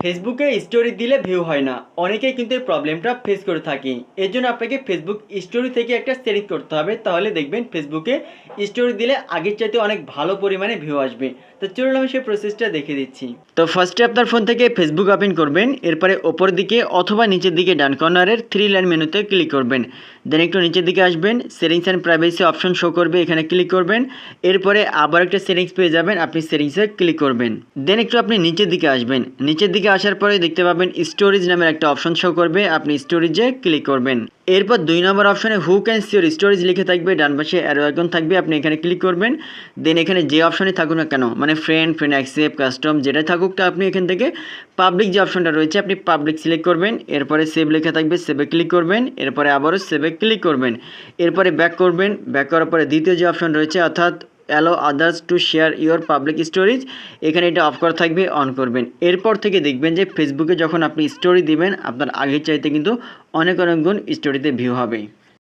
ফেসবুকে স্টোরি দিলে ভিউ হয় না, অনেকেই কিন্তু এই প্রবলেমটা ফেস করে থাকি। এর জন্য আপনাকে ফেসবুক স্টোরি থেকে একটা সেটিং করতে হবে, তাহলে দেখবেন ফেসবুকে স্টোরি দিলে আগের চাইতে অনেক ভালো পরিমাণে ভিউ আসবে। তো চলুন আমি সেই প্রসেসটা দেখে দিচ্ছি। তো ফার্স্টে আপনার ফোন থেকে ফেসবুক ওপেন করবেন, এরপরে ওপর দিকে অথবা নিচের দিকে ডান কর্নারের 3 লাইন মেনুতে ক্লিক করবেন। দেন একটু নিচের দিকে আসবেন, settings and privacy option show করবে, এখানে ক্লিক করবেন। এরপরে আবার একটা সেটিংস পেয়ে যাবেন, আপনি সেটিংসে ক্লিক করবেন। দেন একটু আপনি নিচের দিকে আসবেন, নিচের দিকে আসার পরে দেখতে পাবেন স্টোরেজ নামের একটা অপশন শো করবে, আপনি স্টোরেজে ক্লিক করবেন। এরপর 2 নম্বর অপশনে who can see your storage লিখে থাকবে, ডান পাশে অ্যারো আইকন থাকবে, আপনি এখানে ক্লিক করবেন। দেন এখানে যে অপশনে থাকুক না কেন, মানে ফ্রেন্ড অ্যাকসেপ্ট কাস্টম যেটাই থাকুক, তা আপনি এখান থেকে পাবলিক যে অপশনটা রয়েছে আপনি পাবলিক সিলেক্ট করবেন। এরপরে সেভ লেখা থাকবে, সেভে ক্লিক করবেন। এরপরে আবারও সেভে ক্লিক করবেন। এরপরে ব্যাক করবেন, ব্যাক করার পরে দ্বিতীয় যে অপশন রয়েছে অর্থাৎ allow others to share your public storage, এখানে এটা অফ করা থাকবে, অন করবেন। এরপর থেকে দেখবেন যে ফেসবুকে যখন আপনি স্টোরি দিবেন আপনার আগের চাইতে কিন্তু অনেক গুণ স্টোরিতে ভিউ হবে।